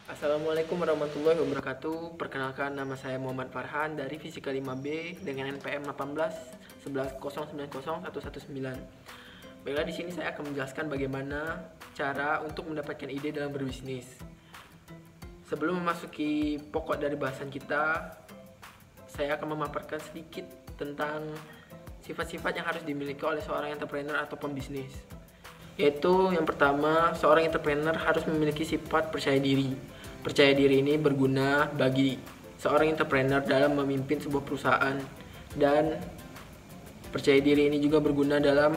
Assalamualaikum warahmatullahi wabarakatuh. Perkenalkan, nama saya Muhammad Farhan dari Fisika 5B dengan NPM 18 11090119. Baiklah, di sini saya akan menjelaskan bagaimana cara untuk mendapatkan ide dalam berbisnis. Sebelum memasuki pokok dari bahasan kita, saya akan memaparkan sedikit tentang sifat-sifat yang harus dimiliki oleh seorang entrepreneur atau pembisnis. Yaitu yang pertama, seorang entrepreneur harus memiliki sifat percaya diri. Percaya diri ini berguna bagi seorang entrepreneur dalam memimpin sebuah perusahaan, dan percaya diri ini juga berguna dalam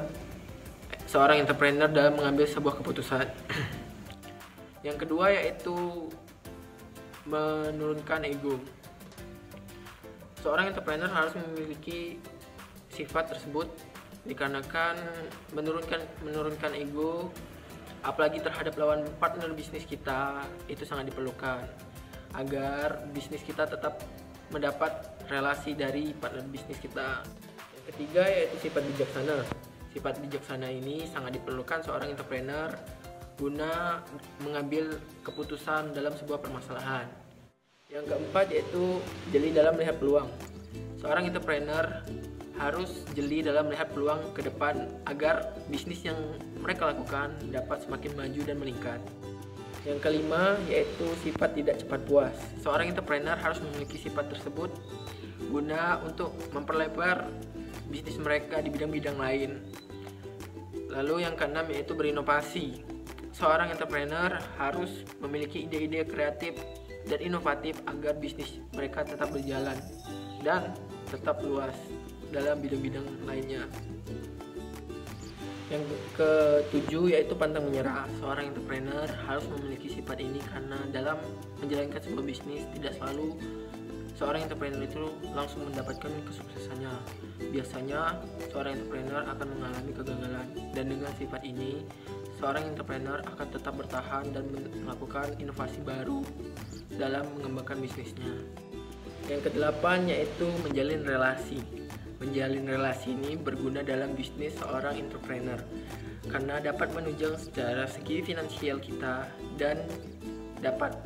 seorang entrepreneur dalam mengambil sebuah keputusan. Yang kedua yaitu menurunkan ego. Seorang entrepreneur harus memiliki sifat tersebut dikarenakan menurunkan ego, apalagi terhadap lawan partner bisnis kita, itu sangat diperlukan agar bisnis kita tetap mendapat relasi dari partner bisnis kita. Yang ketiga yaitu sifat bijaksana. Sifat bijaksana ini sangat diperlukan seorang entrepreneur guna mengambil keputusan dalam sebuah permasalahan. Yang keempat yaitu jeli dalam melihat peluang. Seorang entrepreneur harus jeli dalam melihat peluang ke depan agar bisnis yang mereka lakukan dapat semakin maju dan meningkat. Yang kelima yaitu sifat tidak cepat puas. Seorang entrepreneur harus memiliki sifat tersebut guna untuk memperlebar bisnis mereka di bidang-bidang lain. Lalu yang keenam yaitu berinovasi. Seorang entrepreneur harus memiliki ide-ide kreatif dan inovatif agar bisnis mereka tetap berjalan dan tetap luas dalam bidang-bidang lainnya. Yang ketujuh yaitu pantang menyerah. Seorang entrepreneur harus memiliki sifat ini karena dalam menjalankan sebuah bisnis tidak selalu seorang entrepreneur itu langsung mendapatkan kesuksesannya. Biasanya seorang entrepreneur akan mengalami kegagalan, dan dengan sifat ini seorang entrepreneur akan tetap bertahan dan melakukan inovasi baru dalam mengembangkan bisnisnya. Yang kedelapan yaitu menjalin relasi. Menjalin relasi ini berguna dalam bisnis seorang entrepreneur karena dapat menunjang secara segi finansial kita dan dapat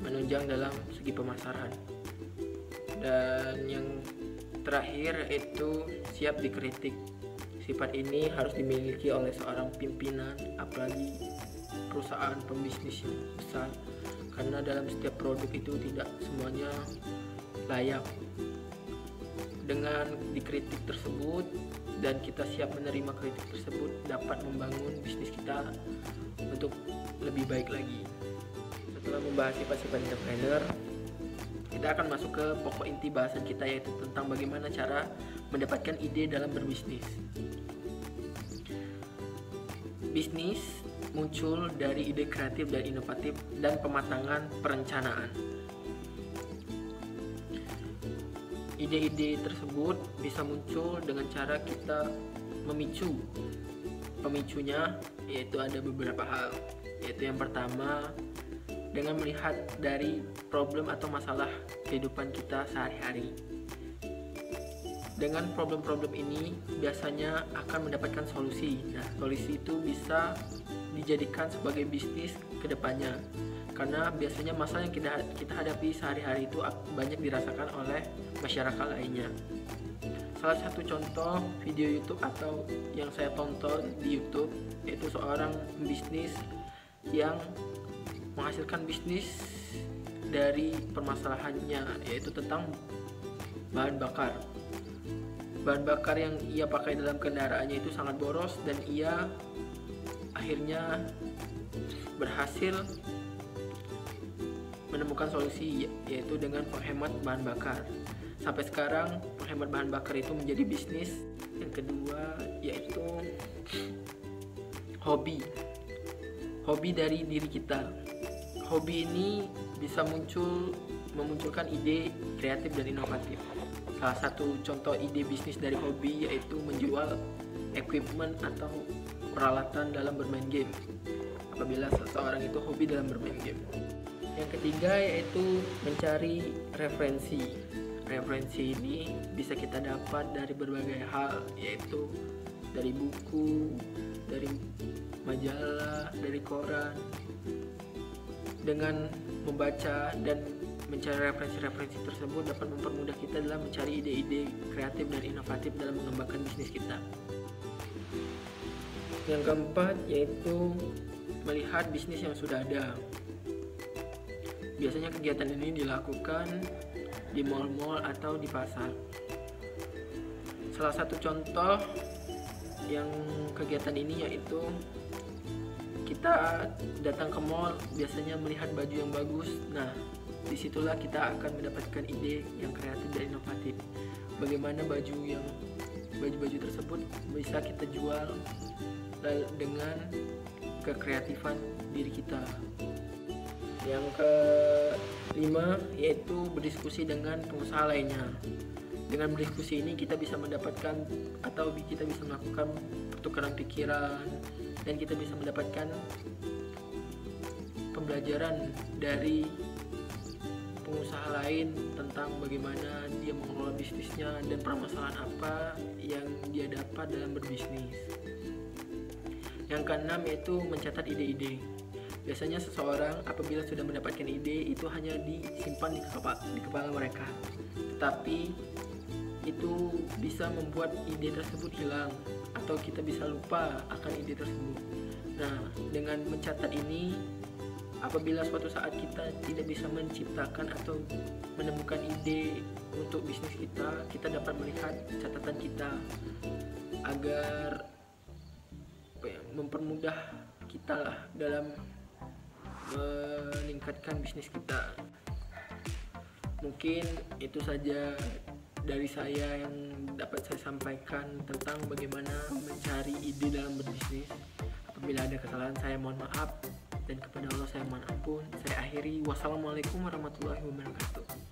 menunjang dalam segi pemasaran. Dan yang terakhir yaitu siap dikritik. Sifat ini harus dimiliki oleh seorang pimpinan, apalagi perusahaan pembisnis yang besar, karena dalam setiap produk itu tidak semuanya layak. Dengan dikritik tersebut dan kita siap menerima kritik tersebut dapat membangun bisnis kita untuk lebih baik lagi. Setelah membahas sifat-sifat entrepreneur, kita akan masuk ke pokok inti bahasan kita, yaitu tentang bagaimana cara mendapatkan ide dalam berbisnis. Bisnis muncul dari ide kreatif dan inovatif dan pematangan perencanaan. Ide-ide tersebut bisa muncul dengan cara kita memicu. Pemicunya yaitu ada beberapa hal, yaitu yang pertama dengan melihat dari problem atau masalah kehidupan kita sehari-hari. Dengan problem-problem ini biasanya akan mendapatkan solusi. Nah, solusi itu bisa dijadikan sebagai bisnis ke depannya, karena biasanya masalah yang kita hadapi sehari-hari itu banyak dirasakan oleh masyarakat lainnya. Salah satu contoh video YouTube atau yang saya tonton di YouTube yaitu seorang bisnis yang menghasilkan bisnis dari permasalahannya, yaitu tentang bahan bakar. Bahan bakar yang ia pakai dalam kendaraannya itu sangat boros, dan ia akhirnya berhasil menemukan solusi, yaitu dengan penghemat bahan bakar. Sampai sekarang penghemat bahan bakar itu menjadi bisnis. Yang kedua yaitu hobi dari diri kita. Hobi ini bisa memunculkan ide kreatif dan inovatif. Salah satu contoh ide bisnis dari hobi yaitu menjual equipment atau peralatan dalam bermain game, apabila seseorang itu hobi dalam bermain game. Yang ketiga yaitu mencari referensi. Referensi ini bisa kita dapat dari berbagai hal, yaitu dari buku, dari majalah, dari koran. Dengan membaca dan mencari referensi-referensi tersebut dapat mempermudah kita dalam mencari ide-ide kreatif dan inovatif dalam mengembangkan bisnis kita. Yang keempat yaitu melihat bisnis yang sudah ada. Biasanya kegiatan ini dilakukan di mal-mal atau di pasar. Salah satu contoh yang kegiatan ini yaitu kita datang ke mall, biasanya melihat baju yang bagus. Nah, disitulah kita akan mendapatkan ide yang kreatif dan inovatif. Bagaimana baju tersebut bisa kita jual dengan kekreatifan diri kita. Yang kelima yaitu berdiskusi dengan pengusaha lainnya. Dengan berdiskusi ini kita bisa mendapatkan atau kita bisa melakukan pertukaran pikiran, dan kita bisa mendapatkan pembelajaran dari pengusaha lain tentang bagaimana dia mengelola bisnisnya dan permasalahan apa yang dia dapat dalam berbisnis. Yang keenam yaitu mencatat ide-ide. Biasanya seseorang apabila sudah mendapatkan ide itu hanya disimpan di kepala mereka, tetapi itu bisa membuat ide tersebut hilang atau kita bisa lupa akan ide tersebut. Nah, dengan mencatat ini, apabila suatu saat kita tidak bisa menciptakan atau menemukan ide untuk bisnis kita dapat melihat catatan kita agar mempermudah kita lah dalam meningkatkan bisnis kita. Mungkin itu saja dari saya yang dapat saya sampaikan tentang bagaimana mencari ide dalam berbisnis. Apabila ada kesalahan saya mohon maaf, dan kepada Allah saya mohon ampun. Saya akhiri, wassalamualaikum warahmatullahi wabarakatuh.